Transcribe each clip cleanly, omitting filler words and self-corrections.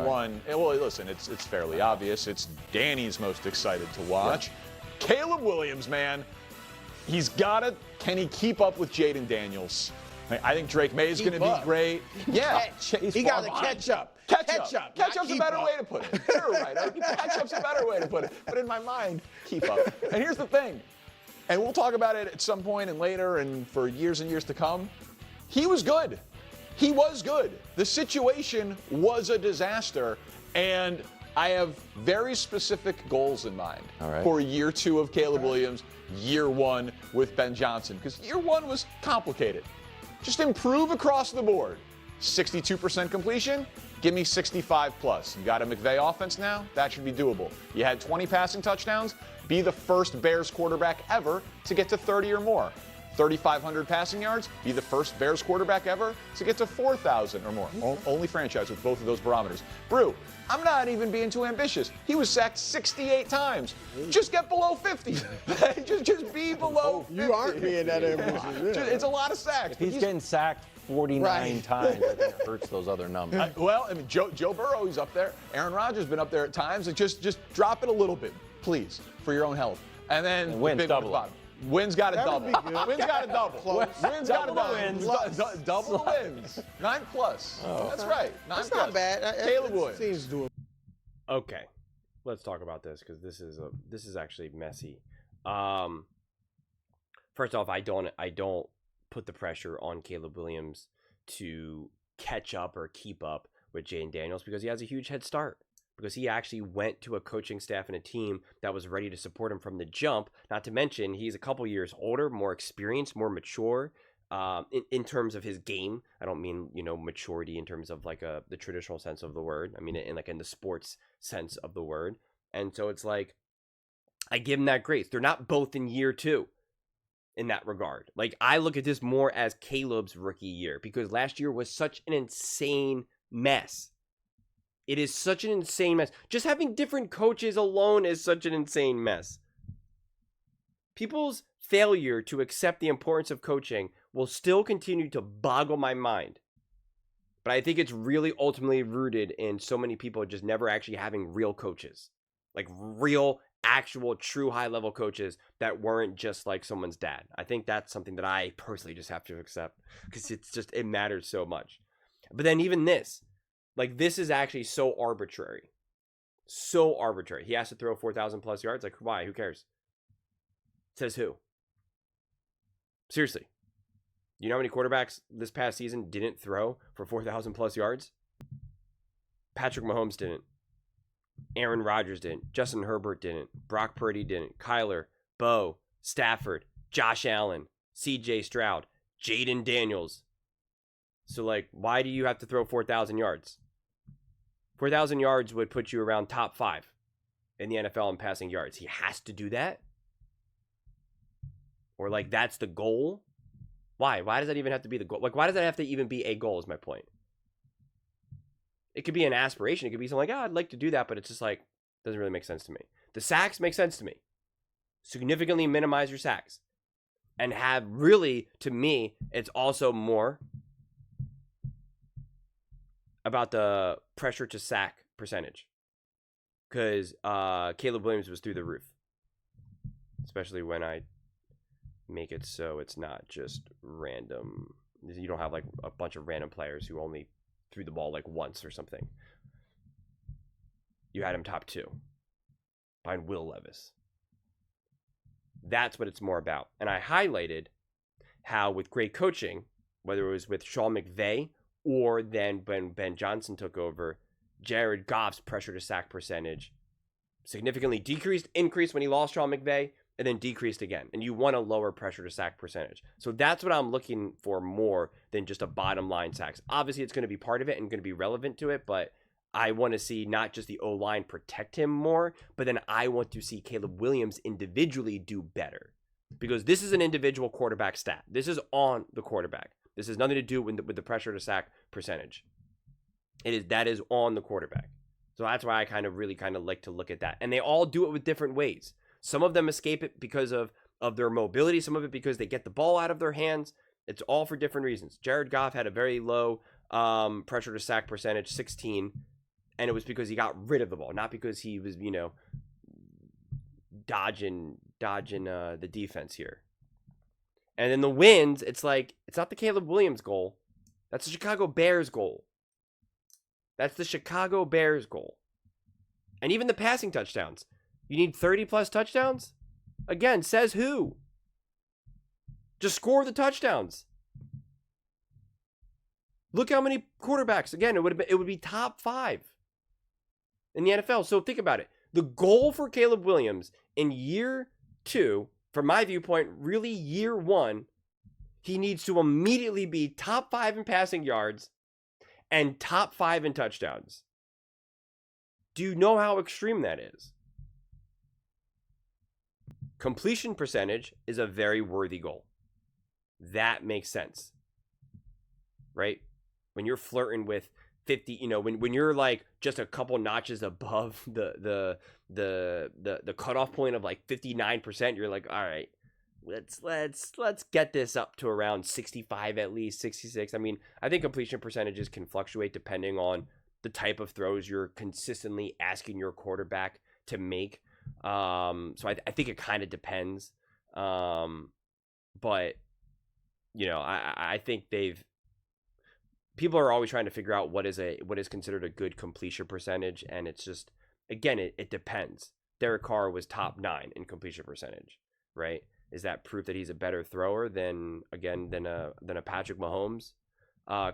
one, well, listen, it's fairly obvious. It's Danny's most excited to watch. Yeah. Caleb Williams, man, can he keep up with Jaden Daniels? I think Drake May is going to be great. Yeah. He got to catch up. Catch-up's a better way to put it. You're right. Catch-up's a better way to put it. But in my mind, keep up. And here's the thing, and we'll talk about it at some point and later and for years and years to come. He was good. He was good. The situation was a disaster, and I have very specific goals in mind for year 2 of Caleb Williams, year 1 with Ben Johnson, because year 1 was complicated. Just improve across the board. 62% completion, give me 65 plus. You got a McVay offense now? That should be doable. You had 20 passing touchdowns, be the first Bears quarterback ever to get to 30 or more. 3,500 passing yards, be the first Bears quarterback ever to get to 4,000 or more. Only franchise with both of those barometers. Brew, I'm not even being too ambitious. He was sacked 68 times. Just get below 50. just be below 50. You aren't being that ambitious. It's a lot of sacks. He's getting sacked 49 times. I think it hurts those other numbers. Joe Burrow, he's up there. Aaron Rodgers has been up there at times. Just drop it a little bit, please, for your own health. And then wins double. Wins got a double. Wins got a double. Wins got a double. Wins. Double the wins. 9 plus. Oh, that's right. 9 That's plus. not bad. Caleb Williams. Seems doable. Okay, let's talk about this because this is actually messy. First off, I don't put the pressure on Caleb Williams to catch up or keep up with Jaden Daniels because he has a huge head start. Because he actually went to a coaching staff and a team that was ready to support him from the jump. Not to mention, he's a couple years older, more experienced, more mature in terms of his game. I don't mean, maturity in terms of like the traditional sense of the word. I mean it in the sports sense of the word. And so it's like, I give him that grace. They're not both in year 2 in that regard. Like, I look at this more as Caleb's rookie year because last year was such an insane mess. It is such an insane mess. Just having different coaches alone is such an insane mess. People's failure to accept the importance of coaching will still continue to boggle my mind. But I think it's really ultimately rooted in so many people just never actually having real coaches. Like real, actual, true high-level coaches that weren't just like someone's dad. I think that's something that I personally just have to accept because it matters so much. But then even this. Like, this is actually so arbitrary. So arbitrary. He has to throw 4,000 plus yards. Like, why? Who cares? Says who? Seriously. You know how many quarterbacks this past season didn't throw for 4,000 plus yards? Patrick Mahomes didn't. Aaron Rodgers didn't. Justin Herbert didn't. Brock Purdy didn't. Kyler, Bo, Stafford, Josh Allen, CJ Stroud, Jaden Daniels. So, like, why do you have to throw 4,000 yards? 4,000 yards would put you around top 5 in the NFL in passing yards. He has to do that? Or, like, that's the goal? Why? Why does that even have to be the goal? Like, why does that have to even be a goal is my point. It could be an aspiration. It could be something like, I'd like to do that, but it's just like, doesn't really make sense to me. The sacks make sense to me. Significantly minimize your sacks. And have really, to me, it's also more about the pressure to sack percentage. Because Caleb Williams was through the roof. Especially when I make it so it's not just random. You don't have like a bunch of random players who only threw the ball like once or something. You had him top 2. Behind Will Levis. That's what it's more about. And I highlighted how with great coaching, whether it was with Sean McVay or then when Ben Johnson took over, Jared Goff's pressure to sack percentage significantly increased when he lost Sean McVay, and then decreased again. And you want a lower pressure to sack percentage. So that's what I'm looking for more than just a bottom line sacks. Obviously, it's going to be part of it and going to be relevant to it, but I want to see not just the O-line protect him more, but then I want to see Caleb Williams individually do better. Because this is an individual quarterback stat. This is on the quarterback. This has nothing to do with the pressure to sack percentage. That is on the quarterback. So that's why I really like to look at that. And they all do it with different ways. Some of them escape it because of their mobility. Some of it because they get the ball out of their hands. It's all for different reasons. Jared Goff had a very low pressure to sack percentage, 16. And it was because he got rid of the ball, not because he was, dodging the defense here. And then the wins, it's like, it's not the Caleb Williams goal. That's the Chicago Bears goal. That's the Chicago Bears goal. And even the passing touchdowns. You need 30-plus touchdowns? Again, says who? Just score the touchdowns. Look how many quarterbacks. Again, it would be top 5 in the NFL. So think about it. The goal for Caleb Williams in year 2, from my viewpoint, really year 1, he needs to immediately be top 5 in passing yards and top 5 in touchdowns. Do you know how extreme that is? Completion percentage is a very worthy goal. That makes sense. Right? When you're flirting with 50, when you're like just a couple notches above the cutoff point of like 59%, you're like, all right, let's get this up to around 65 at least, 66. I mean, I think completion percentages can fluctuate depending on the type of throws you're consistently asking your quarterback to make. So I think it kind of depends. But I think people are always trying to figure out what is considered a good completion percentage, and it's just, again, it depends. Derek Carr was top 9 in completion percentage, right? Is that proof that he's a better thrower than a Patrick Mahomes?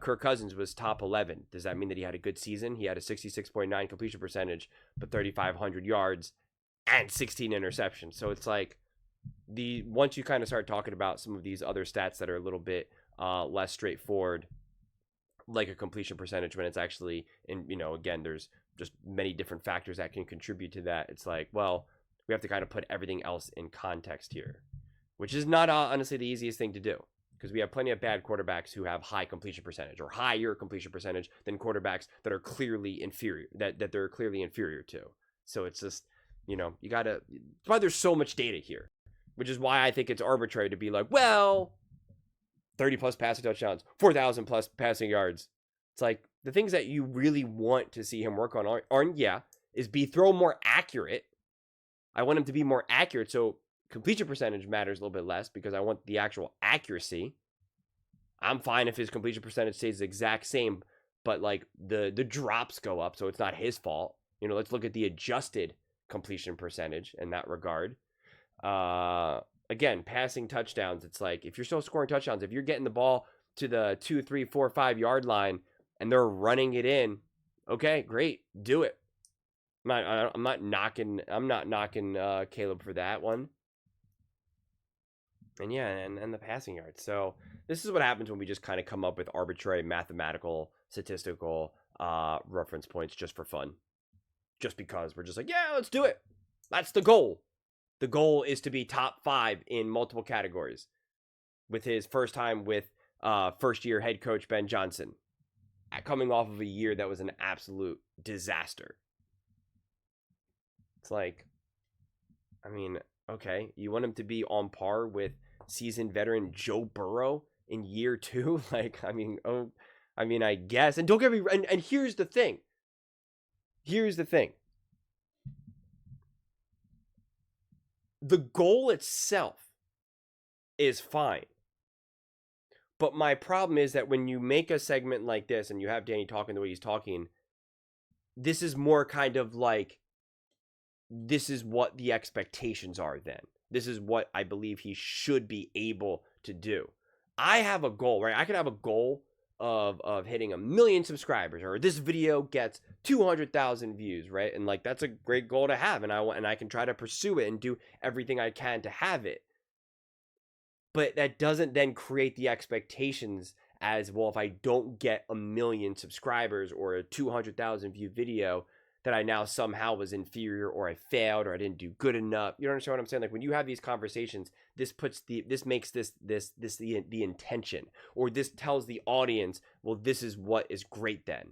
Kirk Cousins was top 11. Does that mean that he had a good season? He had a 66.9 completion percentage, but 3,500 yards and 16 interceptions. So it's like, once you kind of start talking about some of these other stats that are a little bit less straightforward, like a completion percentage, when it's actually again, there's just many different factors that can contribute to that. It's like, well, we have to kind of put everything else in context here, which is not honestly the easiest thing to do, because we have plenty of bad quarterbacks who have high completion percentage or higher completion percentage than quarterbacks that are clearly inferior, that they're clearly inferior to. So it's just, you gotta, that's why there's so much data here, which is why I think it's arbitrary to be like, well, 30-plus passing touchdowns, 4,000-plus passing yards. It's like, the things that you really want to see him work on is throw more accurate. I want him to be more accurate, so completion percentage matters a little bit less because I want the actual accuracy. I'm fine if his completion percentage stays the exact same, but like the drops go up, so it's not his fault. Let's look at the adjusted completion percentage in that regard. Again, passing touchdowns, it's like, if you're still scoring touchdowns, if you're getting the ball to the 2, 3, 4, 5 yard line and they're running it in, okay, great, do it. I'm not knocking Caleb for that one. And yeah, and the passing yards. So this is what happens when we just kind of come up with arbitrary mathematical, statistical reference points just for fun. Just because we're just like, yeah, let's do it. That's the goal. The goal is to be top 5 in multiple categories. With his first time with first-year head coach Ben Johnson, coming off of a year that was an absolute disaster. It's like, I mean, okay, you want him to be on par with seasoned veteran Joe Burrow in year 2? Like, I guess. And don't get me wrong. And here's the thing. The goal itself is fine. But my problem is that when you make a segment like this and you have Danny talking the way he's talking, this is more kind of like, this is what the expectations are then. This is what I believe he should be able to do. I have a goal, right? I could have a goal of hitting 1 million subscribers, or this video gets 200,000 views, right? And like, that's a great goal to have, and I can try to pursue it and do everything I can to have it. But that doesn't then create the expectations as, well, if I don't get 1 million subscribers or a 200,000 view video, that I now somehow was inferior, or I failed, or I didn't do good enough. You understand what I'm saying? Like, when you have these conversations, this makes the intention, or this tells the audience, well, this is what is great then,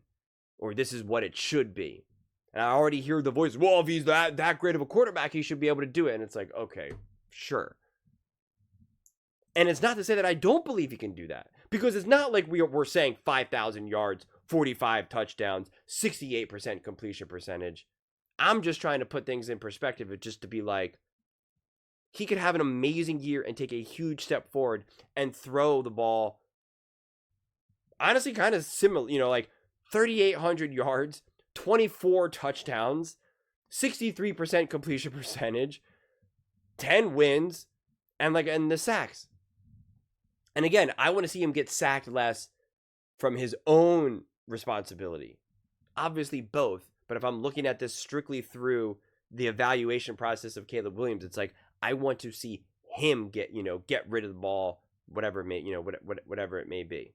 or this is what it should be. And I already hear the voice, well, if he's that great of a quarterback, he should be able to do it. And it's like, okay, sure. And it's not to say that I don't believe he can do that, Because it's not like we're saying 5,000 yards, 45 touchdowns, 68% completion percentage. I'm just trying to put things in perspective, just to be like, he could have an amazing year and take a huge step forward and throw the ball, honestly, kind of similar, like 3,800 yards, 24 touchdowns, 63% completion percentage, 10 wins, and the sacks. And again, I want to see him get sacked less from his own responsibility. Obviously both, but if I'm looking at this strictly through the evaluation process of Caleb Williams, it's like I want to see him get rid of the ball, whatever it may, whatever it may be.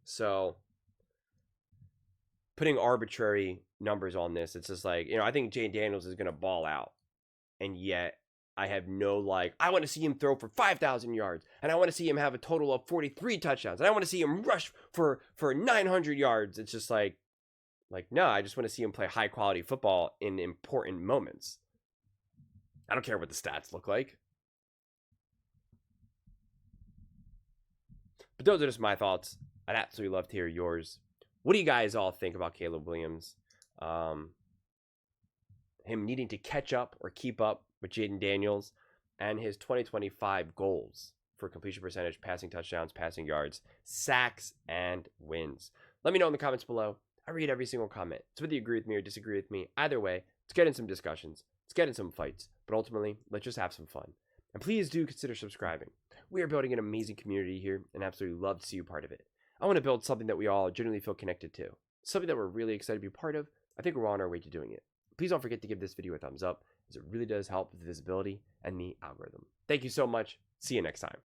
So putting arbitrary numbers on this, it's just like, I think Jane Daniels is going to ball out. And yet I have no, I want to see him throw for 5,000 yards. And I want to see him have a total of 43 touchdowns. And I want to see him rush for 900 yards. It's just like, no, I just want to see him play high quality football in important moments. I don't care what the stats look like. But those are just my thoughts. I'd absolutely love to hear yours. What do you guys all think about Caleb Williams? Him needing to catch up or keep up with Jaden Daniels, and his 2025 goals for completion percentage, passing touchdowns, passing yards, sacks, and wins. Let me know in the comments below. I read every single comment. So whether you agree with me or disagree with me, either way, let's get in some discussions. Let's get in some fights. But ultimately, let's just have some fun. And please do consider subscribing. We are building an amazing community here, and absolutely love to see you part of it. I want to build something that we all genuinely feel connected to. Something that we're really excited to be part of. I think we're on our way to doing it. Please don't forget to give this video a thumbs up, as it really does help with the visibility and the algorithm. Thank you so much. See you next time.